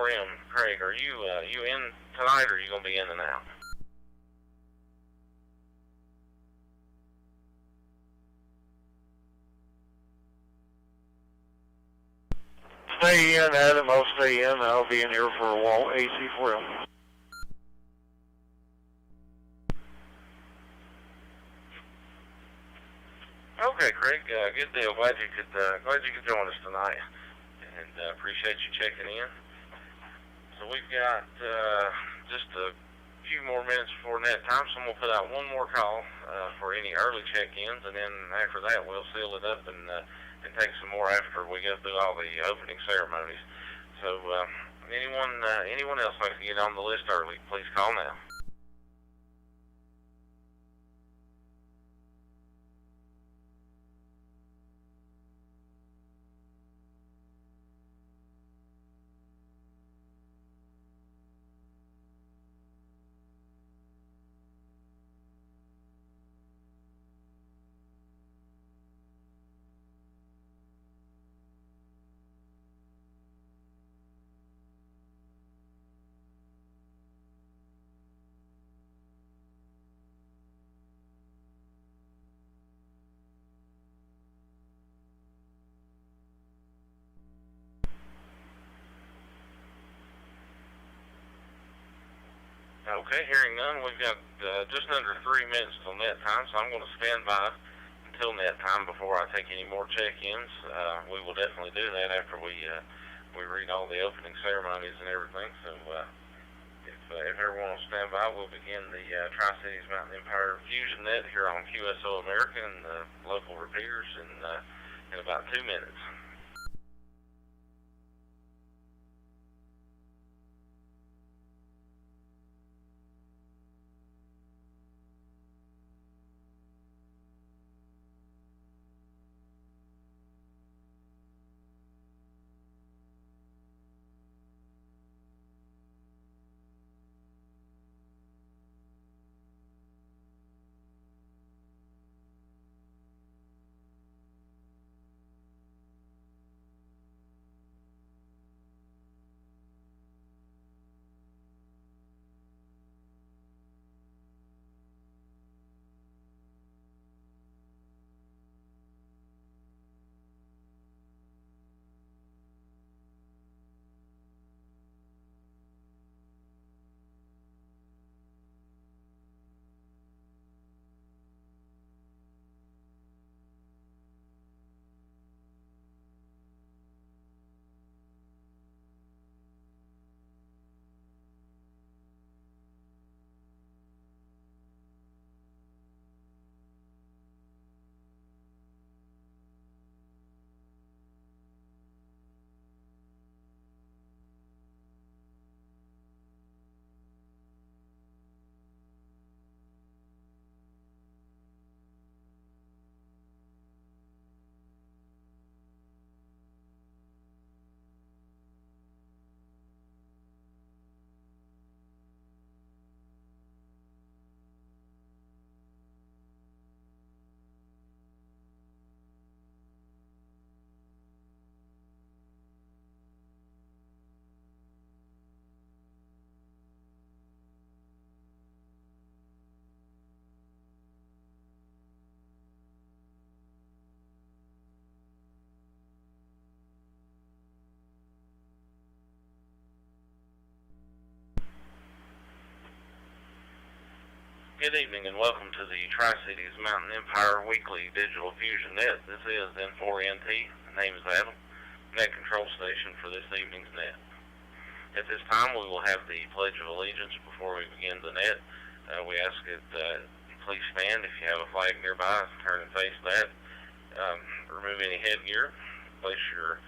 FCS4 RM. Craig, are you in tonight, or are you going to be in and out? Stay in, Adam. I'll stay in. I'll be in here for a while. AC4M. Okay, Craig. Good deal. Glad you could join us tonight, and appreciate you checking in. So we've got just a few more minutes before net time, so I'm gonna put out one more call for any early check-ins, and then after that we'll seal it up and take some more after we go through all the opening ceremonies. So anyone else like to get on the list early, please call now. Okay, hearing none, we've got just under 3 minutes till net time, so I'm going to stand by until net time before I take any more check-ins. We will definitely do that after we read all the opening ceremonies and everything. So if everyone will stand by, we'll begin the Tri-Cities Mountain Empire Fusion Net here on QSO America and the local repeaters in about 2 minutes. Good evening and welcome to the Tri-Cities Mountain Empire Weekly Digital Fusion Net. This is N4NT. My name is Adam, net control station for this evening's net. At this time we will have the Pledge of Allegiance before we begin the net. We ask that you please stand if you have a flag nearby, turn and face that. Remove any headgear, place your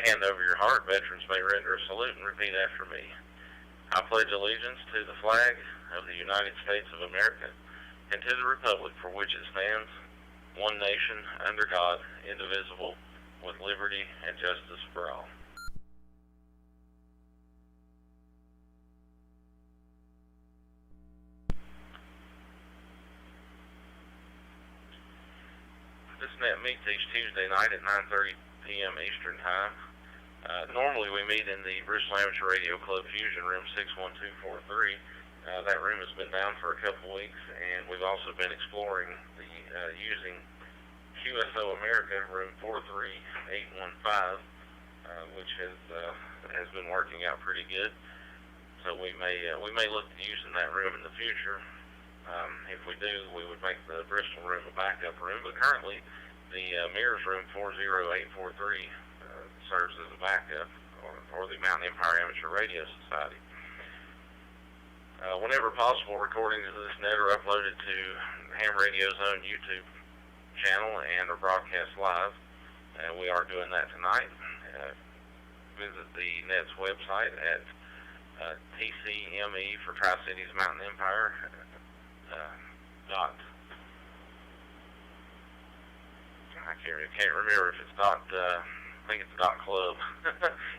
hand over your heart. Veterans may render a salute and repeat after me. I pledge allegiance to the flag of the United States of America and to the republic for which it stands, one nation, under God, indivisible, with liberty and justice for all. This net meets each Tuesday night at 9:30 p.m. Eastern Time. Normally we meet in the Bristol Amateur Radio Club Fusion Room 61243. That room has been down for a couple weeks, and we've also been exploring the using QSO America Room 43815, which has been working out pretty good. So we may look to using that room in the future. If we do, we would make the Bristol room a backup room. But currently, the Mears Room 40843 serves as a backup for the Mountain Empire Amateur Radio Society. Whenever possible, recordings of this net are uploaded to Ham Radio's own YouTube channel and are broadcast live. We are doing that tonight. Visit the net's website at TCME for Tri-Cities Mountain Empire I can't remember if it's I think it's .club.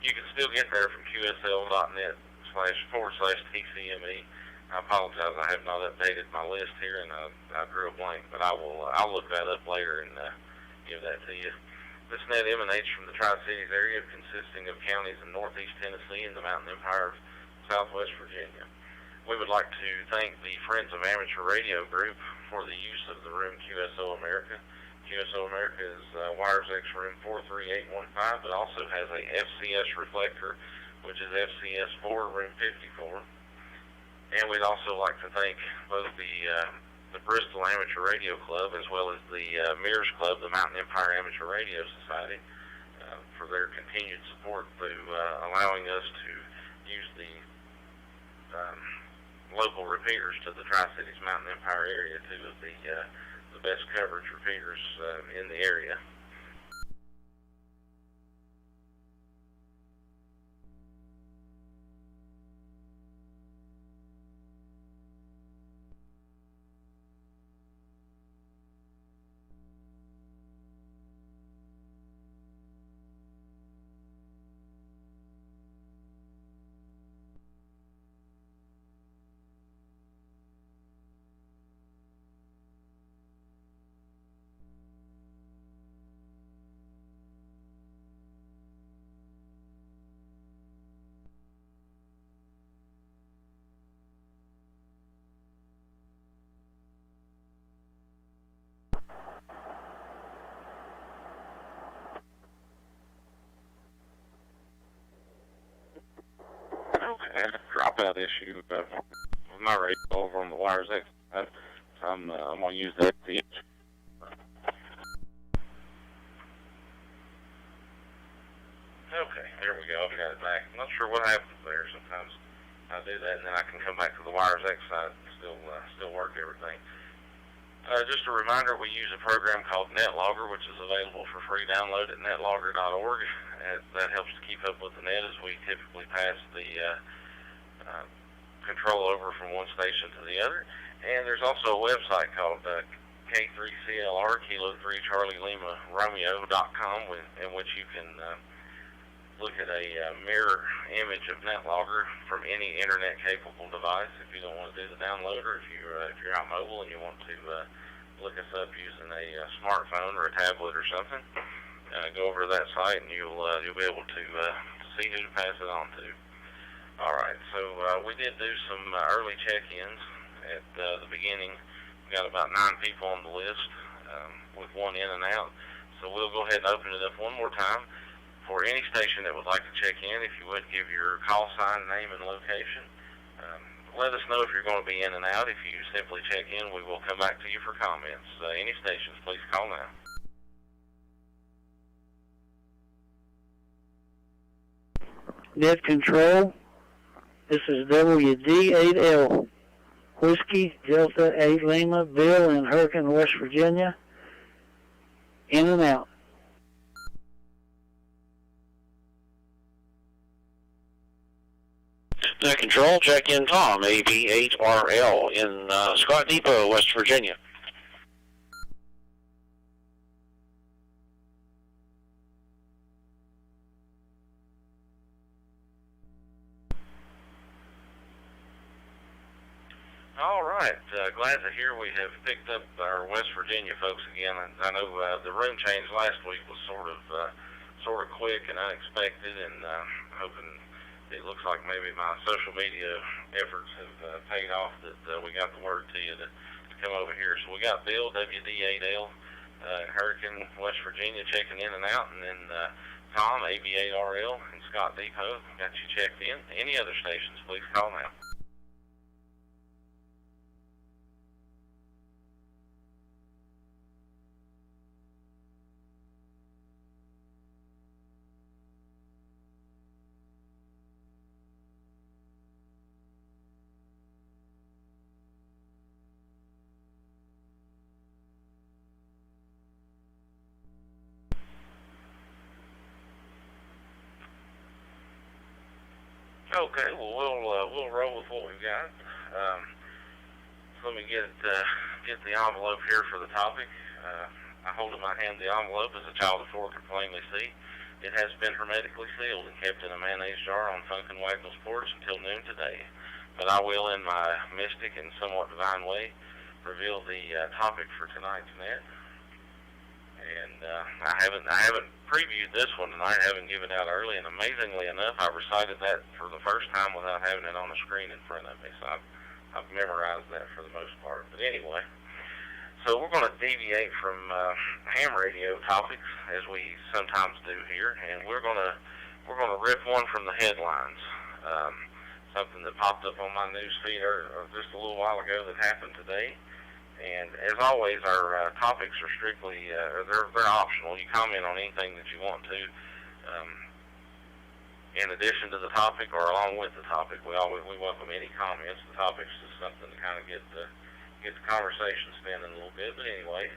You can still get there from QSL.net//TCME. I apologize, I have not updated my list here, and I drew a blank, but I'll look that up later and give that to you. This net emanates from the Tri-Cities area, consisting of counties in northeast Tennessee and the Mountain Empire of Southwest Virginia. We would like to thank the Friends of Amateur Radio group for the use of the room QSO America. QSO America is WiresX room 43815, but also has a FCS reflector, which is FCS4 room 54. And we'd also like to thank both the Bristol Amateur Radio Club as well as the Mears Club, the Mountain Empire Amateur Radio Society, for their continued support through allowing us to use the local repeaters to the Tri-Cities Mountain Empire area, two of the best coverage repeaters in the area. Dropout issue with my radio over on the WiresX. So I'm going to use that. Okay, there we go. I've got it back. I'm not sure what happens there. Sometimes I do that, and then I can come back to the WiresX side and still work everything. Just a reminder, we use a program called NetLogger, which is available for free download at netlogger.org. That helps to keep up with the net as we typically pass the control over from one station to the other. And there's also a website called K3CLR, Kilo 3 Charlie Lima Romeo.com, in which you can look at a mirror image of NetLogger from any internet capable device if you don't want to do the download, or if you're out mobile and you want to look us up using a smartphone or a tablet or something. Go over to that site and you'll be able to see who to pass it on to. All right, so we did do some early check-ins at the beginning. We got about 9 people on the list with one in and out. So we'll go ahead and open it up one more time. For any station that would like to check in, if you would give your call sign, name, and location. Let us know if you're going to be in and out. If you simply check in, we will come back to you for comments. Any stations, please call now. Net control. This is WD8L, Whiskey, Delta 8 Lima, Bill in Hurricane, West Virginia. In and out. Net control, check in Tom, AB8RL in Scott Depot, West Virginia. All right, glad to hear we have picked up our West Virginia folks again. I know the room change last week was sort of sort of quick and unexpected, and hoping it looks like maybe my social media efforts have paid off, that we got the word to you to come over here. So we got Bill, WD8L, Hurricane, West Virginia, checking in and out, and then Tom, AB8RL, and Scott Depot got you checked in. Any other stations, please call now. Okay, well we'll roll with what we've got. So let me get the envelope here for the topic. I hold in my hand the envelope, as a child of 4 could plainly see. It has been hermetically sealed and kept in a mayonnaise jar on Funkin' Wagnall's porch until noon today. But I will, in my mystic and somewhat divine way, reveal the topic for tonight's net. And I haven't previewed this one tonight. I haven't given it out early, and amazingly enough, I recited that for the first time without having it on the screen in front of me. So I've memorized that for the most part. But anyway, so we're going to deviate from ham radio topics, as we sometimes do here, and we're going to rip one from the headlines. Something that popped up on my news feed just a little while ago that happened today. And as always, our topics are strictly, they're optional. You comment on anything that you want to, in addition to the topic or along with the topic. We welcome any comments. The topic's just something to kind of get the conversation spinning a little bit. But anyway,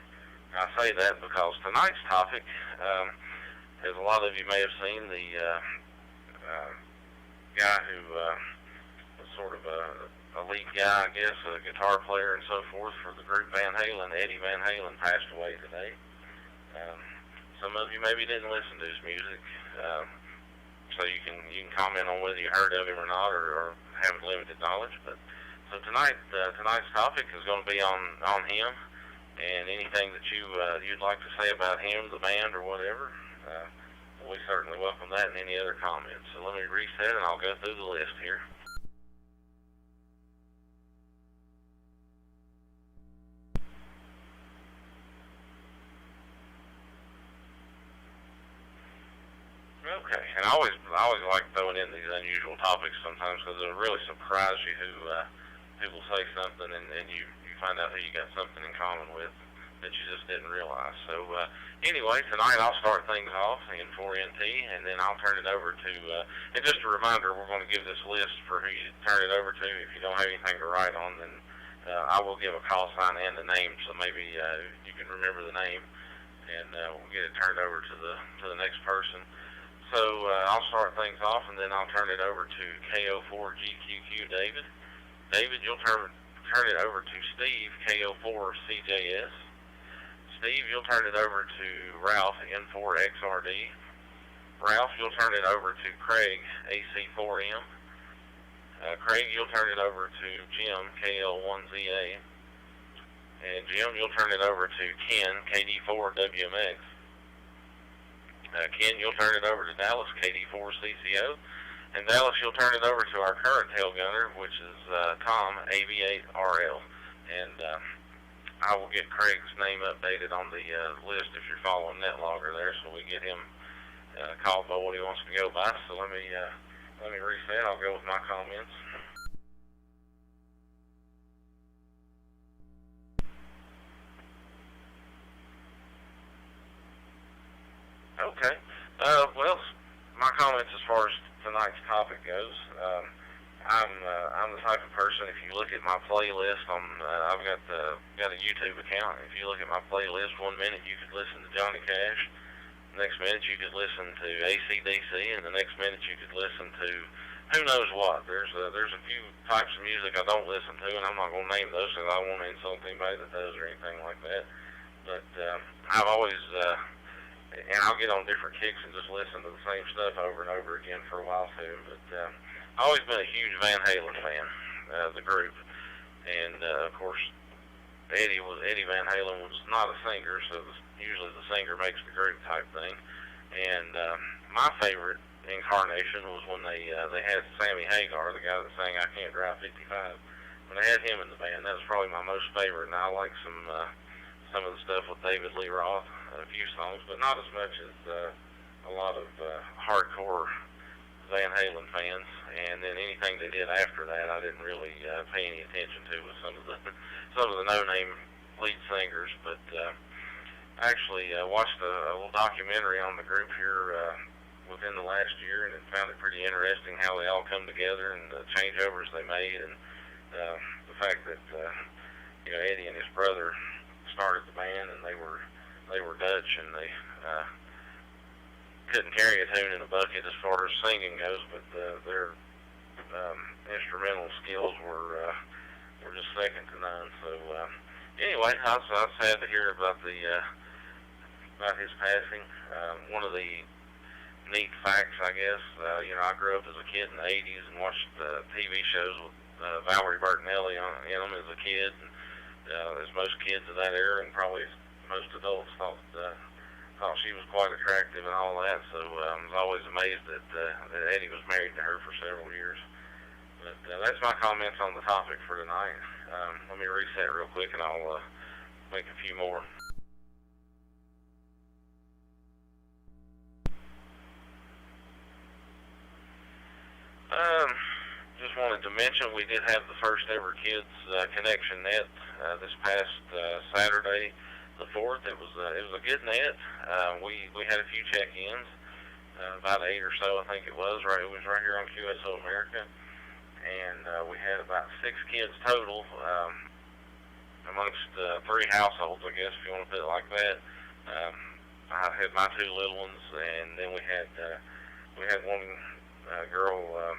I say that because tonight's topic, as a lot of you may have seen, the guy who was sort of a lead guy, I guess, a guitar player and so forth for the group Van Halen, Eddie Van Halen, passed away today. Some of you maybe didn't listen to his music, so you can comment on whether you heard of him or not, or have limited knowledge. But so tonight's topic is going to be on him, and anything that you'd like to say about him, the band, or whatever. We certainly welcome that and any other comments. So let me reset, and I'll go through the list here. Okay, and I always like throwing in these unusual topics sometimes, because it'll really surprise you who will say something, and you find out who you got something in common with that you just didn't realize. So anyway, tonight I'll start things off in 4NT, and then I'll turn it over to, and just a reminder, we're going to give this list for who you turn it over to. If you don't have anything to write on, then I will give a call sign and the name, so maybe you can remember the name, and we'll get it turned over to the next person. So I'll start things off, and then I'll turn it over to KO4GQQ David. David, you'll turn it over to Steve, KO4CJS. Steve, you'll turn it over to Ralph, N4XRD. Ralph, you'll turn it over to Craig, AC4M. Craig, you'll turn it over to Jim, KL1ZA. And Jim, you'll turn it over to Ken, KD4WMX. Ken, you'll turn it over to Dallas, KD4CCO. And Dallas, you'll turn it over to our current tail gunner, which is Tom, AB8RL. And I will get Craig's name updated on the list if you're following NetLogger there, so we get him called by what he wants to go by. So let me reset. I'll go with my comments. Okay. Well, my comments as far as tonight's topic goes, I'm the type of person. If you look at my playlist I've got a YouTube account. If you look at my playlist, 1 minute you could listen to Johnny Cash, the next minute you could listen to AC/DC, and the next minute you could listen to who knows what. There's a few types of music I don't listen to, and I'm not going to name those because I don't want to insult anybody that does or anything like that. But I've always and I'll get on different kicks and just listen to the same stuff over and over again for a while too. But I've always been a huge Van Halen fan, the group, and of course Eddie Van Halen was not a singer, so usually the singer makes the group type thing. And my favorite incarnation was when they had Sammy Hagar, the guy that sang "I Can't Drive 55." When they had him in the band, that was probably my most favorite. And I like some of the stuff with David Lee Roth, a few songs, but not as much as a lot of hardcore Van Halen fans. And then anything they did after that, I didn't really pay any attention to with some of the no-name lead singers. But I actually watched a little documentary on the group here within the last year, and found it pretty interesting how they all come together and the changeovers they made, and the fact that Eddie and his brother started the band, and they were Dutch, and they couldn't carry a tune in a bucket as far as singing goes, but their instrumental skills were just second to none. So anyway, I was sad to hear about his passing. One of the neat facts, I guess, I grew up as a kid in the 80s and watched TV shows with Valerie Bertinelli in them as a kid, and as most kids of that era, and probably most adults thought she was quite attractive and all that. So I was always amazed that Eddie was married to her for several years. But that's my comments on the topic for tonight. Let me reset real quick, and I'll make a few more. Just wanted to mention we did have the first ever Kids Connection net this past Saturday, the 4th. It was a good net. We had a few check-ins, about 8 or so, I think it was. Right, it was right here on QSO America, and we had about 6 kids total amongst 3 households, I guess, if you want to put it like that. I had my 2 little ones, and then we had one girl,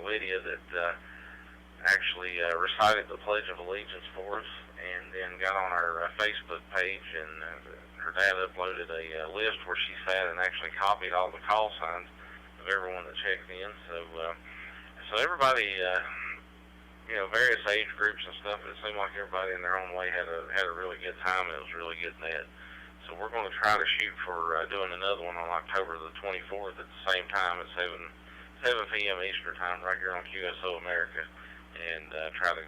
Lydia, that actually recited the Pledge of Allegiance for us, and then got on our Facebook page, and her dad uploaded a list where she sat and actually copied all the call signs of everyone that checked in. So everybody, various age groups and stuff, it seemed like everybody in their own way had a really good time. It was a really good net. So we're going to try to shoot for doing another one on October the 24th at the same time at 7 p.m. Eastern time right here on QSO America, and try to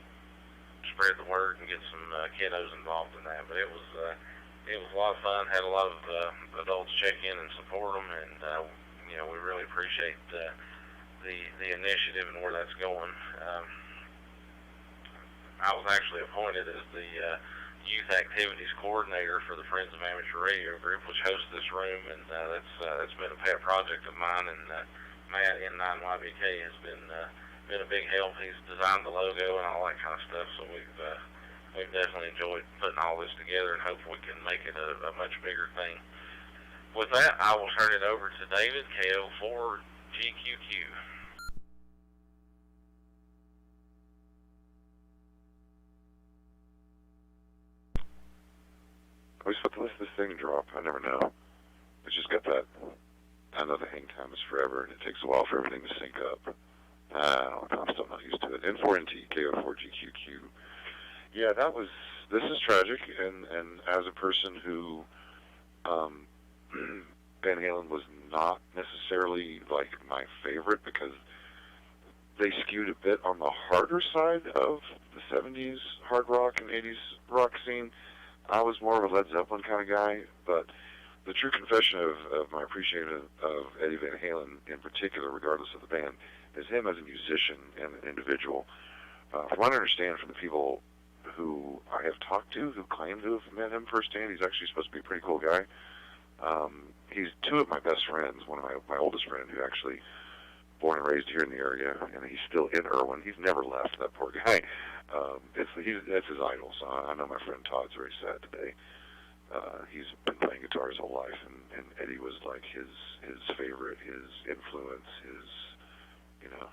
spread the word and get some kiddos involved in that. But it was a lot of fun. Had a lot of adults check in and support them, and we really appreciate the initiative and where that's going. I was actually appointed as the Youth Activities Coordinator for the Friends of Amateur Radio Group, which hosts this room, and that's been a pet project of mine. And Matt in 9YBK has been a big help. He's designed the logo and all that kind of stuff. So we've definitely enjoyed putting all this together, and hope we can make it a much bigger thing. With that, I will turn it over to David, KO4 GQQ. Are we supposed to listen to this thing drop? I never know. It's just got that. I know the hang time is forever, and it takes a while for everything to sync up. I'm still not used to it. N4NT, KO4GQQ. Yeah, this is tragic, and as a person who, Van Halen was not necessarily, like, my favorite, because they skewed a bit on the harder side of the 70s hard rock and 80s rock scene. I was more of a Led Zeppelin kind of guy, but the true confession of my appreciation of Eddie Van Halen in particular, regardless of the band, is him as a musician and an individual. From what I understand from the people who I have talked to, who claim to have met him firsthand, he's actually supposed to be a pretty cool guy. He's 2 of my best friends, one of my oldest friend, who actually born and raised here in the area, and he's still in Irwin. He's never left, that poor guy. That's his idol, so I know my friend Todd's very sad today. He's been playing guitar his whole life, and Eddie was like his favorite, his influence,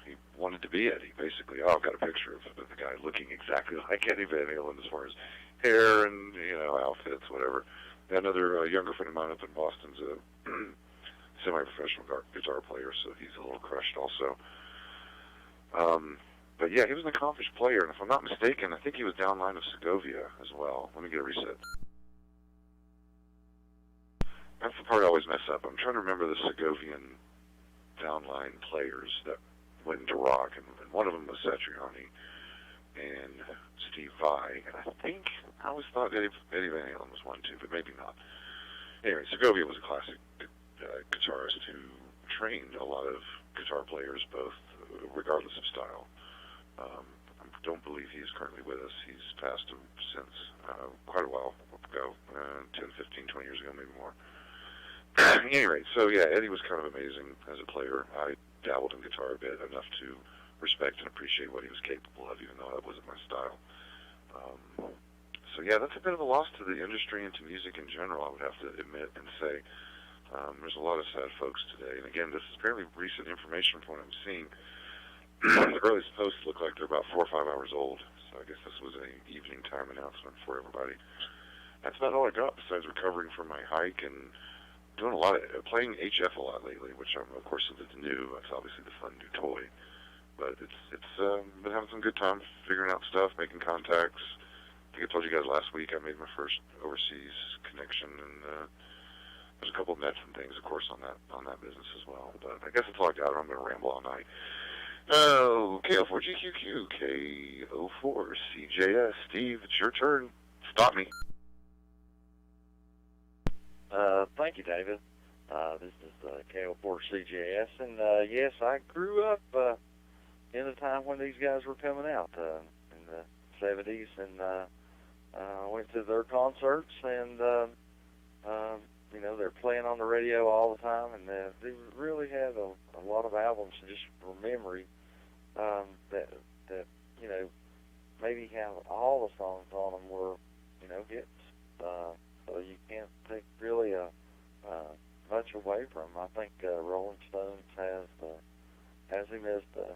he wanted to be Eddie, basically. I've got a picture of the guy looking exactly like Eddie Van Halen as far as hair and, outfits, whatever. Another younger friend of mine up in Boston's a semi-professional guitar player, so he's a little crushed also. But yeah, he was an accomplished player, and if I'm not mistaken, I think he was downline of Segovia as well. Let me get a reset. that's the part I always mess up. I'm trying to remember the Segovian downline players that went into rock, and one of them was Satriani and Steve Vai, and I think I always thought Eddie Van Halen was one too, but maybe not. Anyway, Segovia was a classic guitarist who trained a lot of guitar players, both regardless of style. I don't believe he's currently with us. He's passed since quite a while ago, 10, 15, 20 years ago, maybe more. At any rate, so yeah, Eddie was kind of amazing as a player. I dabbled in guitar a bit, enough to respect and appreciate what he was capable of, even though that wasn't my style. So yeah, that's a bit of a loss to the industry and to music in general, I would have to admit and say. There's a lot of sad folks today, and again, this is fairly recent information from what I'm seeing. The earliest posts look like they're about 4 or 5 hours old, so I guess this was an evening time announcement for everybody. That's about all I got besides recovering from my hike and doing a lot of playing HF a lot lately, which I'm of course it's new. That's obviously the fun new toy, but it's been having some good time figuring out stuff, making contacts. I think I told you guys last week I made my first overseas connection, and there's a couple of nets and things, of course, on that business as well. But I guess that's all I got. I'm going to ramble all night. Oh, KO4GQQ, KO4CJS. Steve, it's your turn. Stop me. Thank you, David. This is KO4CJS, and yes, I grew up in the time when these guys were coming out in the 70s, and I went to their concerts, and you know, they're playing on the radio all the time, and they really had a lot of albums just from memory that you know, maybe have all the songs on them were, you know, hits. So you can't take really much away from them. I think Rolling Stones has him as the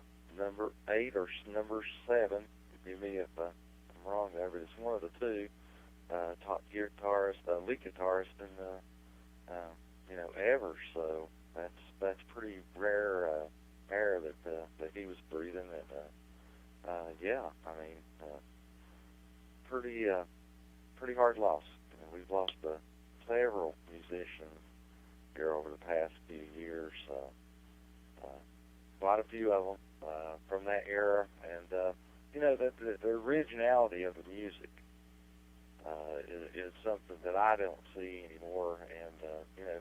number 8 or number 7. Forgive me if I'm wrong there, but it's one of the two. Top guitarist, lead guitarist, and you know, ever. So that's pretty rare air that he was breathing. And yeah, I mean, pretty hard loss. You know, we've lost several musicians here over the past few years. Quite a few of them from that era, and you know, the originality of the music is something that I don't see anymore. And you know,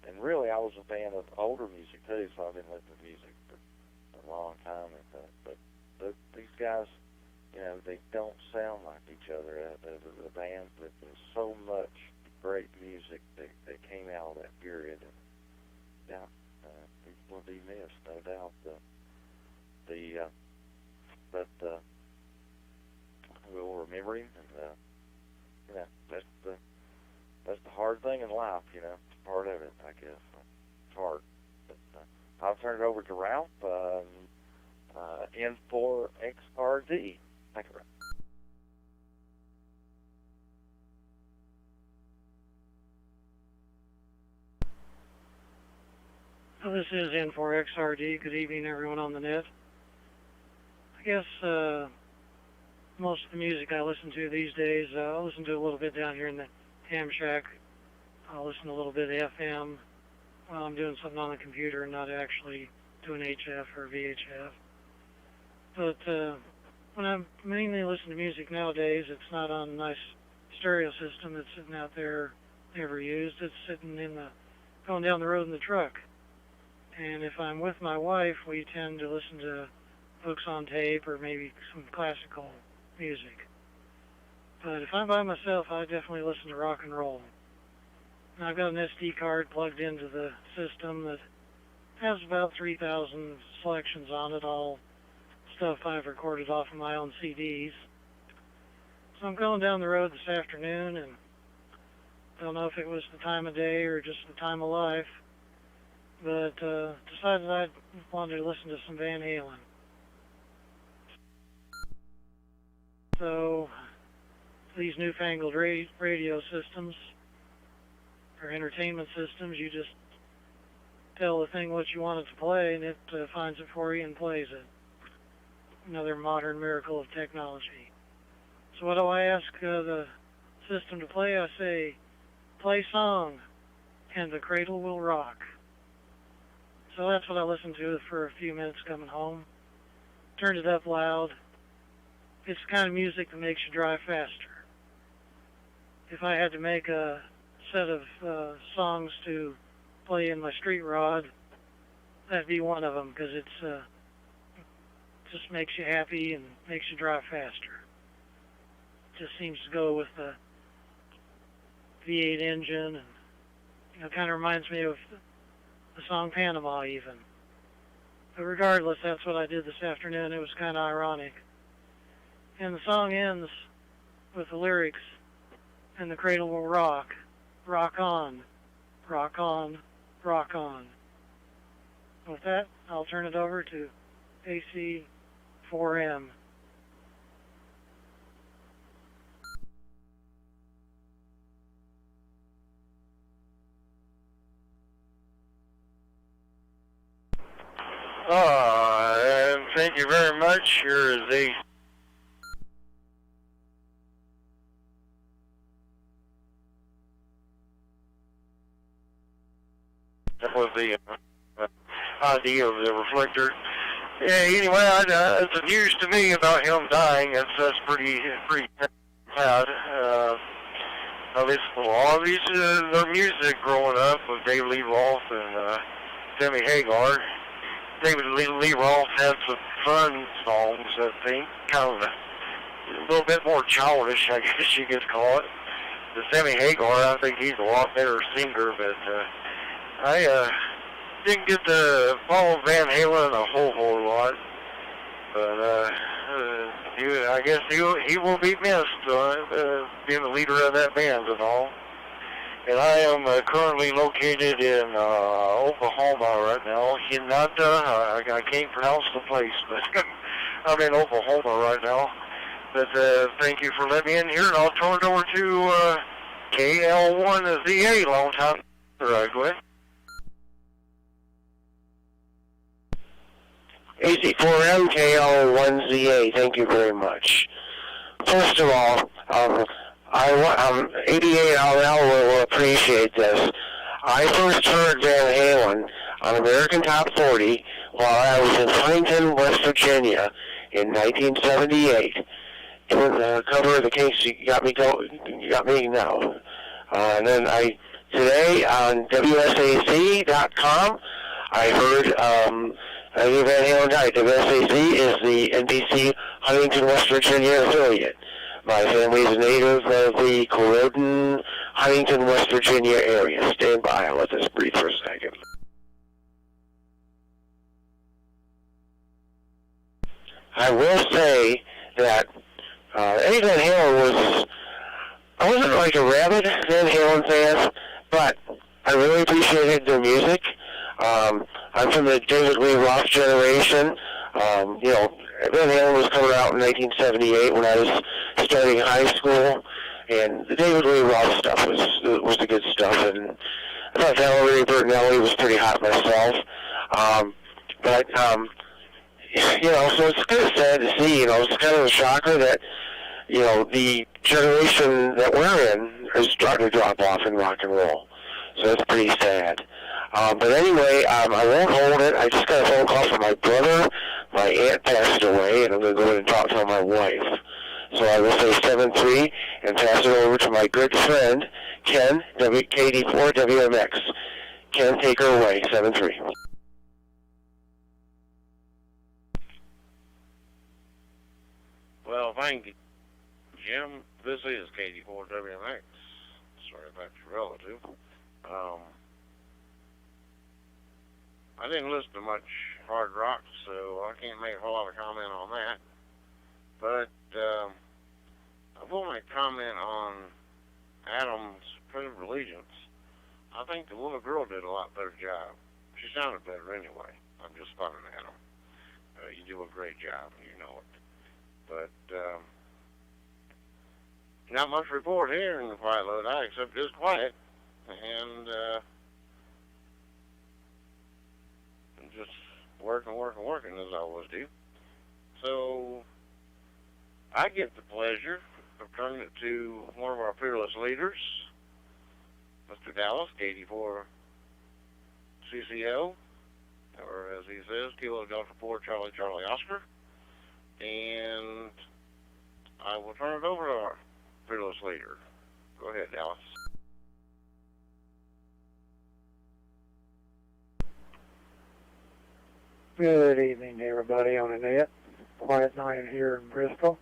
and really, I was a fan of older music too, so I've been listening to music for a long time. And but these guys, you know, they don't sound like each other. The band, there's so much great music that came out of that period. And yeah, it will be missed, no doubt. But we'll remember him, and you know, that's the hard thing in life. You know, it's part of it, I guess. It's hard. But I'll turn it over to Ralph. N4XRD. Thank you, Ralph. Well, this is N4XRD. Good evening, everyone on the net. I guess most of the music I listen to these days, I listen to a little bit down here in the ham shack. I'll listen to a little bit of FM while I'm doing something on the computer and not actually doing HF or VHF. But when I mainly listen to music nowadays, it's not on a nice stereo system that's sitting out there, never used. It's sitting going down the road in the truck. And if I'm with my wife, we tend to listen to books on tape or maybe some classical music. But if I'm by myself, I definitely listen to rock and roll. And I've got an SD card plugged into the system that has about 3,000 selections on it, all stuff I've recorded off of my own CDs. So I'm going down the road this afternoon, and I don't know if it was the time of day or just the time of life, but decided I wanted to listen to some Van Halen. So these newfangled radio systems or entertainment systems, you just tell the thing what you want it to play, and it finds it for you and plays it. Another modern miracle of technology. So what do I ask the system to play? I say, play song. and The Cradle Will Rock. So that's what I listened to for a few minutes coming home. Turned it up loud. It's the kind of music that makes you drive faster. If I had to make a set of songs to play in my street rod, that'd be one of them, because it's just makes you happy and makes you drive faster. Just seems to go with the V8 engine, and kind of reminds me of the song Panama even. But regardless, that's what I did this afternoon. It was kind of ironic. And the song ends with the lyrics, and the cradle will rock, rock on, rock on, rock on. With that, I'll turn it over to AC4 RM. Thank you very much. Here is the that was the idea of the reflector. Yeah. Anyway, it's the news to me about him dying. That's pretty sad. I listened to a lot of their music growing up with David Lee Roth and Sammy Hagar. David Lee Roth had some fun songs, I think, kind of a little bit more childish, I guess you could call it. The Sammy Hagar, I think he's a lot better singer, but I didn't get to follow Van Halen a whole lot. But I guess he will be missed, being the leader of that band and all. And I am currently located in Oklahoma right now. I can't pronounce the place, but I'm in Oklahoma right now. But thank you for letting me in here, and I'll turn it over to KL1ZA. Long time. Go ahead. AC4M KL1ZA. Thank you very much. First of all, 88RL will appreciate this. I first heard Van Halen on American Top 40 while I was in Huntington, West Virginia in 1978. It was a cover of the Kinks. You got me now. And then today on WSAC.com, I heard I knew Van Halen died. WSAC is the NBC Huntington, West Virginia affiliate. My family is a native of the Corrodon, Huntington, West Virginia area. Stand by. I'll let this breathe for a second. I will say that Eddie Van Halen I wasn't like a rabid Van Halen fan, but I really appreciated their music. I'm from the David Lee Roth generation. Van Halen was coming out in 1978 when I was starting high school, and the David Lee Roth stuff was the good stuff, and I thought Valerie Bertinelli was pretty hot myself. So it's kind of sad to see, it's kind of a shocker that, the generation that we're in is starting to drop off in rock and roll. So that's pretty sad. But anyway, I won't hold it. I just got a phone call from my brother. My aunt passed away, and I'm going to go ahead and talk to my wife. So I will say 7-3 and pass it over to my good friend, Ken, KD4 WMX. Ken, take her away, 7-3. Well, thank you, Jim. This is KD4 WMX. Sorry about your relative. I didn't listen to much hard rock, so I can't make a whole lot of comment on that. But I will make a comment on Adam's Pledge of Allegiance. I think the little girl did a lot better job. She sounded better anyway. I'm just funning Adam. You do a great job, and you know it. But not much report here in the Quiet Lodi, except just quiet. And just working as I always do. So I get the pleasure of turning it to one of our fearless leaders, Mr. Dallas, 84 CCO, or as he says, Kilo Delta 4 Charlie Charlie Oscar. And I will turn it over to our fearless leader. Go ahead, Dallas. Good evening, everybody on the net. Quiet night here in Bristol.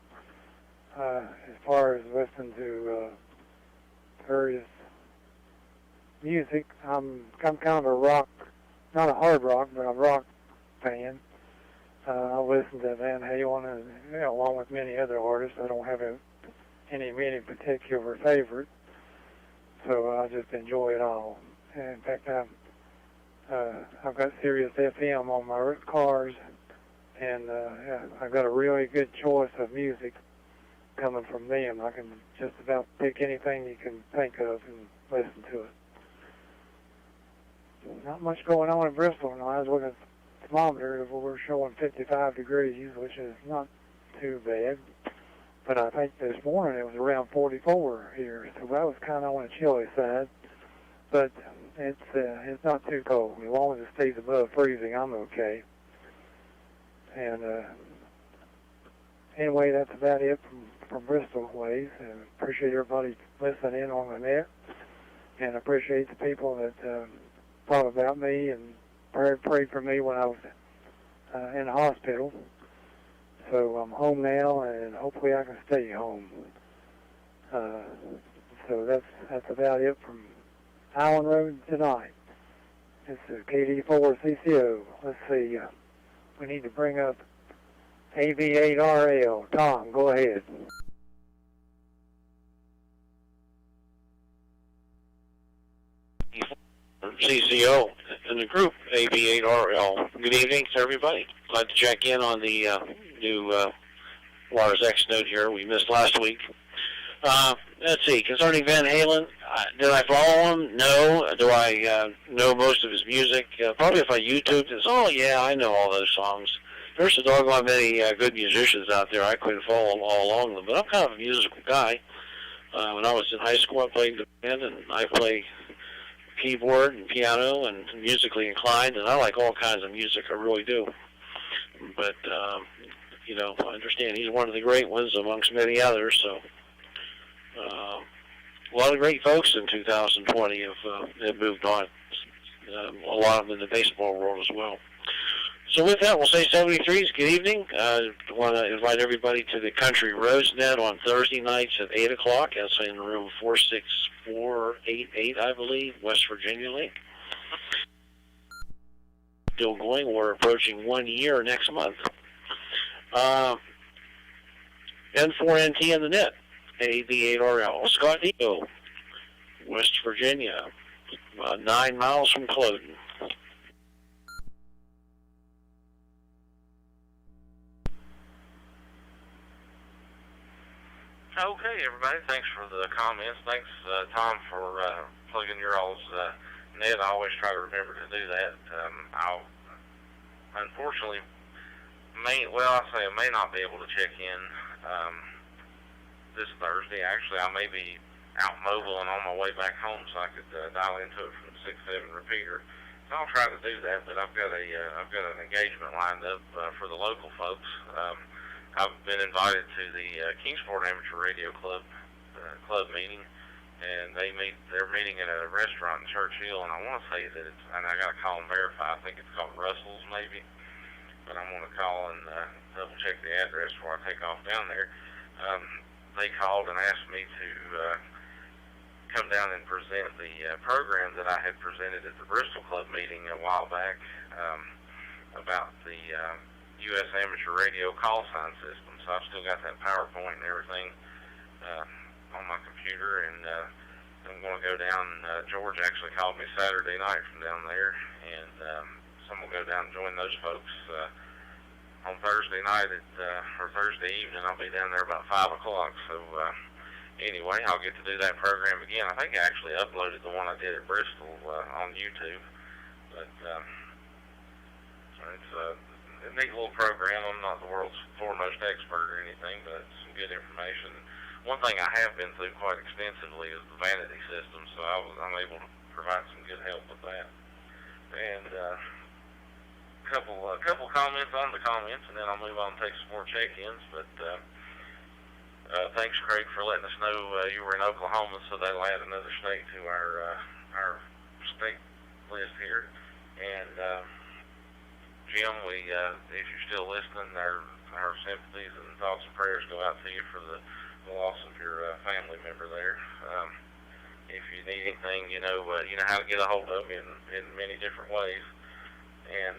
As far as listening to various music, I'm kind of a rock, not a hard rock, but a rock fan. I listen to Van Halen, and along with many other artists. I don't have any particular favorite, so I just enjoy it all. And in fact, I've got Sirius FM on my cars, and I've got a really good choice of music coming from them. I can just about pick anything you can think of and listen to it. Not much going on in Bristol, and I was looking at the thermometer. We're showing 55 degrees, which is not too bad. But I think this morning it was around 44 here, so that was kind of on the chilly side. But it's not too cold. As long as it stays above freezing, I'm okay. And anyway, that's about it from Bristol ways. And appreciate everybody listening in on the net, and appreciate the people that thought about me and prayed for me when I was in the hospital. So I'm home now, and hopefully I can stay home. So that's about it from Island Road tonight. This is KD4 CCO. Let's see. We need to bring up AV8RL. Tom, go ahead. CCO in the group, AV8RL. Good evening to everybody. Glad to check in on the new Lars X note here we missed last week. Let's see, concerning Van Halen, did I follow him? No. Do I know most of his music? Probably if I YouTubed this. Oh, yeah, I know all those songs. There's a doggone many good musicians out there. I couldn't follow all along them, but I'm kind of a musical guy. When I was in high school, I played the band, and I play keyboard and piano and musically inclined, and I like all kinds of music. I really do. But, I understand he's one of the great ones amongst many others, so... a lot of great folks in 2020 have moved on. A lot of them in the baseball world as well. So with that, we'll say 73s. Good evening. I want to invite everybody to the Country Roads Net on Thursday nights at 8 o'clock. That's in room 46488, I believe, West Virginia Lake. Still going. We're approaching 1 year next month. N4NT in the net. AV8RL, Scott Dio, West Virginia, 9 miles from Cloden. Okay, everybody, thanks for the comments. Thanks, Tom, for plugging your all's net. I always try to remember to do that. I'll unfortunately I may not be able to check in this Thursday. Actually, I may be out mobile and on my way back home, so I could dial into it from the 6-7 repeater. So I'll try to do that, but I've got an engagement lined up for the local folks. I've been invited to the Kingsport Amateur Radio Club meeting, and they're meeting at a restaurant in Churchill, and I want to say that and I got to call and verify. I think it's called Russell's maybe, but I'm going to call and double check the address before I take off down there. They called and asked me to come down and present the program that I had presented at the Bristol Club meeting a while back about the U.S. Amateur Radio call sign system. So I've still got that PowerPoint and everything on my computer, and I'm going to go down. George actually called me Saturday night from down there, and so I'm going to go down and join those folks on Thursday night or Thursday evening. I'll be down there about 5 o'clock. So anyway, I'll get to do that program again. I think I actually uploaded the one I did at Bristol on YouTube. But it's a neat little program. I'm not the world's foremost expert or anything, but it's some good information. one thing I have been through quite extensively is the vanity system, so I'm able to provide some good help with that. And couple comments on the comments, and then I'll move on and take some more check-ins. But thanks, Craig, for letting us know you were in Oklahoma, so that'll add another state to our state list here. And Jim, if you're still listening, our sympathies and thoughts and prayers go out to you for the loss of your family member there. If you need anything, you know how to get a hold of me in many different ways. And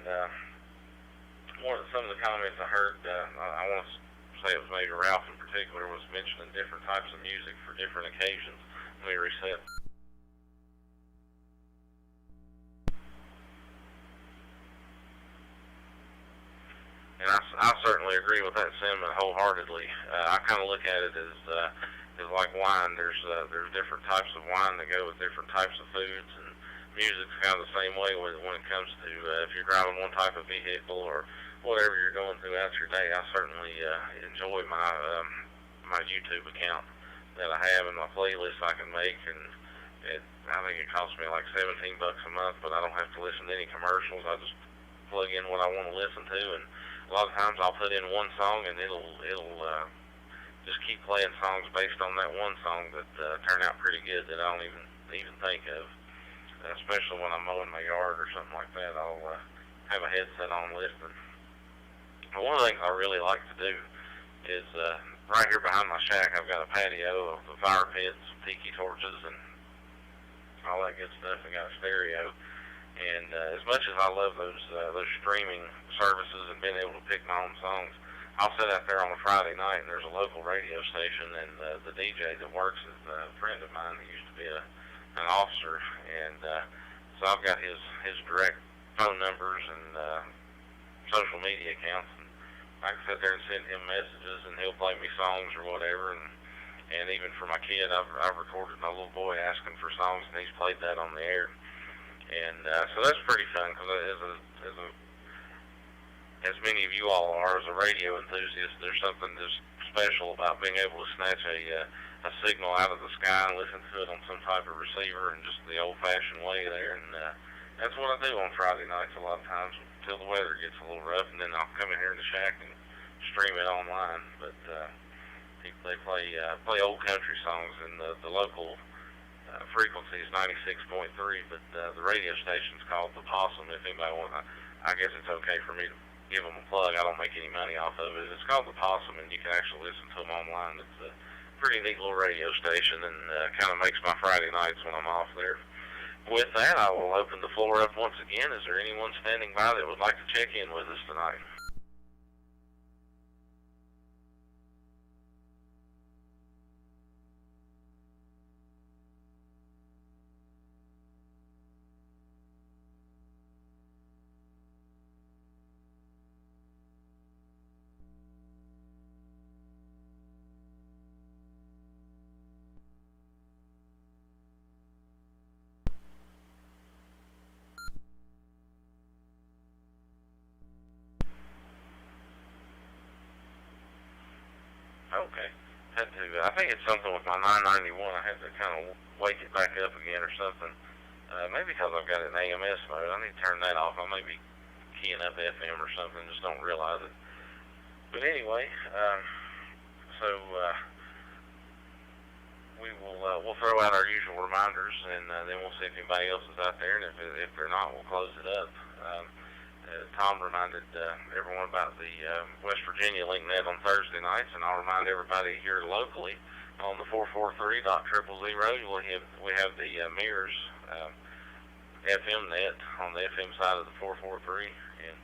some of the comments I heard, I want to say it was maybe Ralph in particular, was mentioning different types of music for different occasions. Let me reset. And I certainly agree with that sentiment wholeheartedly. I kind of look at it as like wine. There's different types of wine that go with different types of foods, and music's kind of the same way when it comes to if you're driving one type of vehicle or whatever you're going throughout your day. I certainly enjoy my YouTube account that I have and my playlist I can make, and I think it costs me like $17 a month, but I don't have to listen to any commercials. I just plug in what I want to listen to, and a lot of times I'll put in one song and it'll just keep playing songs based on that one song that turn out pretty good that I don't even think of. Especially when I'm mowing my yard or something like that, I'll have a headset on listening. But one of the things I really like to do is right here behind my shack I've got a patio of the fire pits, tiki torches, and all that good stuff. I got a stereo. And as much as I love those streaming services and being able to pick my own songs, I'll sit out there on a Friday night and there's a local radio station, and the DJ that works is a friend of mine that used to be an officer, and so I've got his direct phone numbers and social media accounts, and I can sit there and send him messages, and he'll play me songs or whatever, and even for my kid, I've recorded my little boy asking for songs, and he's played that on the air. And so that's pretty fun, because as many of you all are, as a radio enthusiast, there's something just special about being able to snatch a signal out of the sky and listen to it on some type of receiver, and just the old-fashioned way there. And that's what I do on Friday nights a lot of times until the weather gets a little rough, and then I'll come in here in the shack and stream it online. But they play old country songs, and the local frequency is 96.3, but the radio station's called The Possum. If anybody wants, I guess it's okay for me to give them a plug. I don't make any money off of it. It's called The Possum, and you can actually listen to them online. It's a pretty neat little radio station, and kind of makes my Friday nights when I'm off there. With that, I will open the floor up once again. Is there anyone standing by that would like to check in with us tonight? Okay. I think it's something with my 991. I had to kind of wake it back up again or something. Maybe because I've got it in AMS mode. I need to turn that off. I may be keying up FM or something, just don't realize it. But anyway, we'll throw out our usual reminders, and then we'll see if anybody else is out there, and if they're not, we'll close it up. Tom reminded everyone about the West Virginia link net on Thursday nights, and I'll remind everybody here locally on the 443.000. We have the Mirrors FM net on the FM side of the 443, and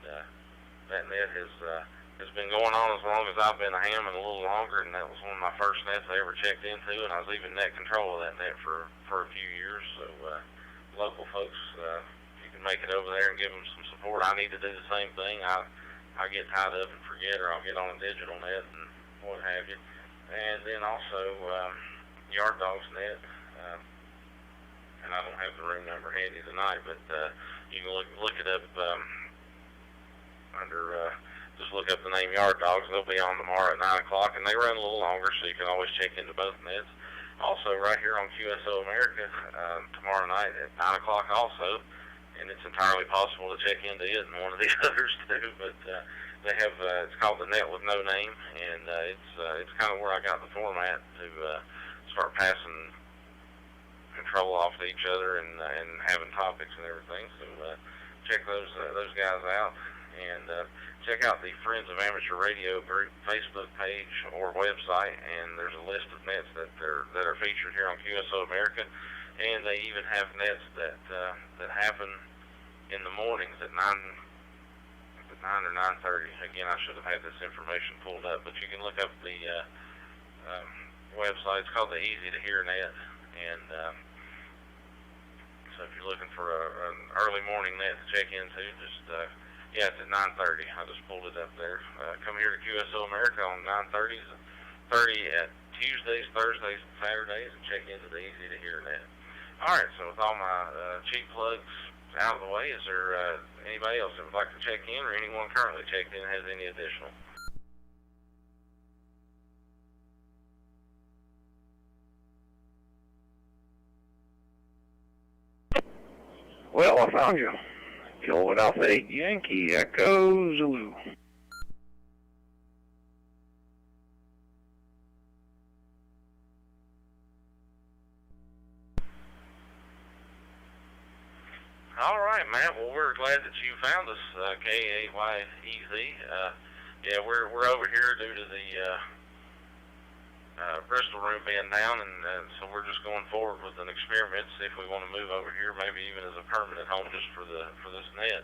that net has been going on as long as I've been a ham and a little longer, and that was one of my first nets I ever checked into, and I was even net control of that net for a few years. So local folks, make it over there and give them some support. I need to do the same thing. I get tied up and forget, or I'll get on a digital net and what have you. And then also Yard Dogs net, and I don't have the room number handy tonight, but you can look it up under just look up the name Yard Dogs. They'll be on tomorrow at 9 o'clock, and they run a little longer, so you can always check into both nets. Also, right here on QSO America, tomorrow night at 9 o'clock also, and it's entirely possible to check into it and one of the others too, but they have, it's called the Net with No Name, and it's kind of where I got the format to start passing control off to each other and having topics and everything, so check those guys out, and check out the Friends of Amateur Radio group Facebook page or website, and there's a list of nets that are featured here on QSO America, and they even have nets that happen in the mornings at 9 or 9:30. Again, I should have had this information pulled up, but you can look up the website. It's called the Easy to Hear Net, and so if you're looking for an early morning net to check into, just yeah, it's at 9:30. I just pulled it up there. Come here to QSO America on 9:30 at Tuesdays, Thursdays, and Saturdays, and check into the Easy to Hear net. All right, so with all my cheap plugs out of the way, is there anybody else that would like to check in, or anyone currently checked in has any additional? Well, I found you. Kilo Alpha 8 Yankee Echo Zulu. All right, Matt. Well, we're glad that you found us, KAYEZ. Yeah, we're over here due to the Bristol room being down, and so we're just going forward with an experiment, see if we want to move over here, maybe even as a permanent home just for this net.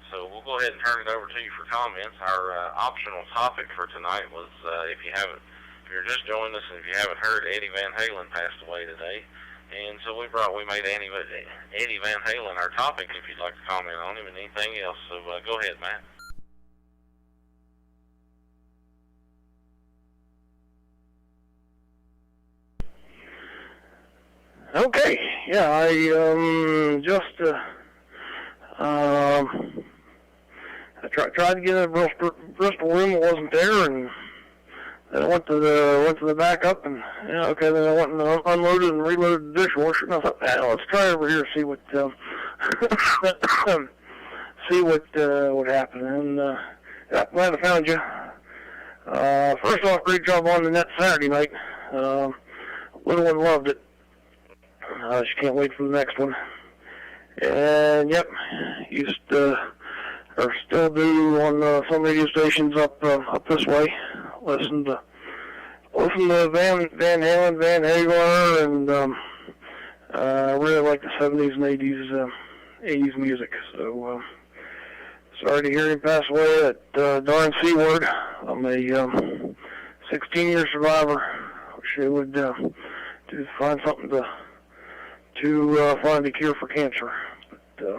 So we'll go ahead and turn it over to you for comments. Our optional topic for tonight was if you're just joining us and if you haven't heard, Eddie Van Halen passed away today. And so we made Eddie Van Halen our topic if you'd like to comment on him and anything else. So go ahead, Matt. Okay, yeah, I tried to get a Bristol room that wasn't there, and then I went to the backup, and yeah, okay, then I went and unloaded and reloaded the dishwasher, and I thought, let's try over here and see what would happen. And yeah, glad I found you. First off, great job on the net Saturday night. Little one loved it. She can't wait for the next one. And yep, or still do on some radio stations up this way. Listen to Van Halen, Van Hagar, and really like the 70s and 80s music. So sorry to hear him pass away at darn C-word. I'm a 16-year survivor. Wish they would find something to find a cure for cancer. But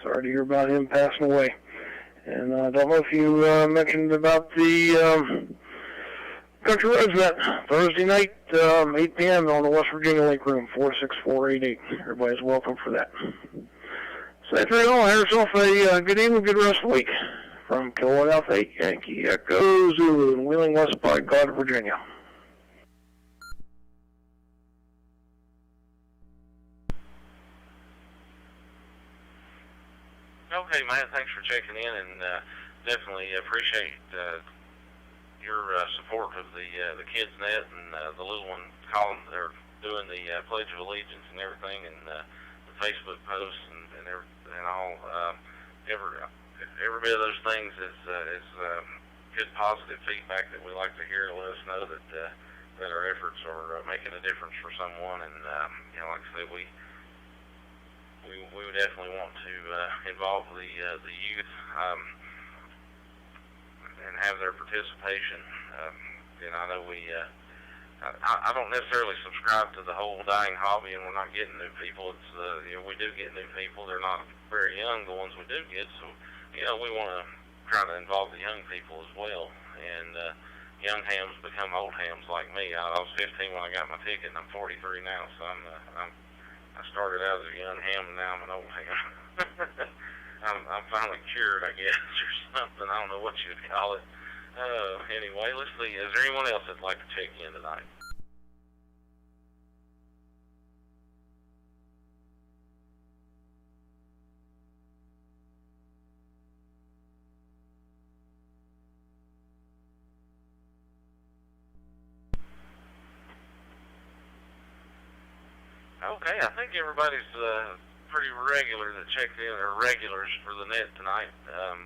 sorry to hear about him passing away. And I don't know if you mentioned about the Country Roads Net Thursday night, 8 p.m. on the West Virginia Link Room, 46488. Everybody's welcome for that. So that's right all. Have yourself a good evening, good rest of the week. From Kilo Alpha 8 Yankee Echo Zulu in Wheeling, West Carter, Virginia. Okay, Matt, thanks for checking in, and definitely appreciate your support of the kids' net and the little one calling or doing the Pledge of Allegiance and everything, and the Facebook posts and all. Every bit of those things is good positive feedback that we like to hear to let us know that our efforts are making a difference for someone, and like I said, we would definitely want to involve the youth and have their participation. I know I don't necessarily subscribe to the whole dying hobby, and we're not getting new people. It's we do get new people. They're not very young, the ones we do get. So we want to try to involve the young people as well. And young hams become old hams like me. I was 15 when I got my ticket, and I'm 43 now. So I started out as a young ham, and now I'm an old ham. I'm finally cured, I guess, or something. I don't know what you'd call it. Anyway, let's see. Is there anyone else that'd like to check in tonight? Okay, I think everybody's pretty regular that checked in, or regulars for the net tonight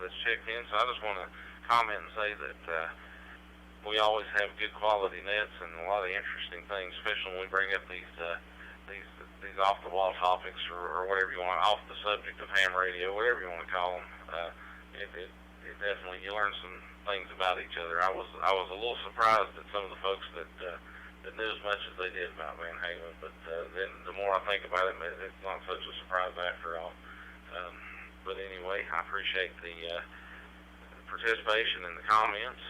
that's checked in. So I just want to comment and say that we always have good quality nets and a lot of interesting things, especially when we bring up these off the wall topics or whatever you want, off the subject of ham radio, whatever you want to call them. It definitely, you learn some things about each other. I was a little surprised at some of the folks that knew as much as they did about Van Halen, but then the more I think about it, it's not such a surprise after all. But anyway, I appreciate the participation and the comments.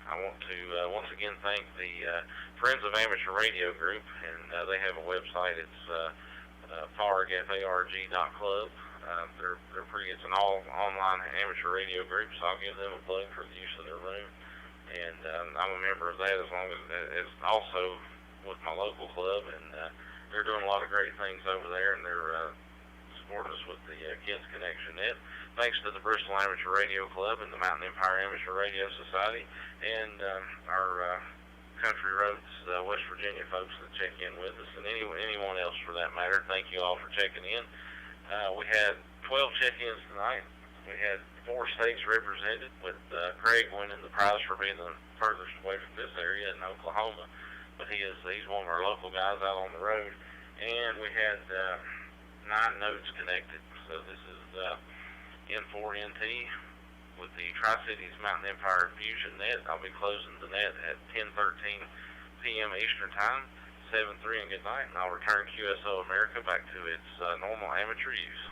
I want to once again thank the Friends of Amateur Radio group, and they have a website. It's FARG.club. It's an all online amateur radio group, so I'll give them a plug for the use of their room. And I'm a member of that, as long as it's also with my local club, and they're doing a lot of great things over there, and they're supporting us with the Kids Connection Net. Thanks to the Bristol Amateur Radio Club and the Mountain Empire Amateur Radio Society, and our Country Roads West Virginia folks that check in with us, and anyone else for that matter. Thank you all for checking in. We had 12 check-ins tonight. We had 4 states represented, with Craig winning the prize for being the furthest away from this area in Oklahoma. But he's one of our local guys out on the road. And we had 9 nodes connected. So this is N4NT with the Tri-Cities Mountain Empire Fusion Net. I'll be closing the net at 10:13 p.m. Eastern Time, 7-3, and good night. And I'll return QSO America back to its normal amateur use.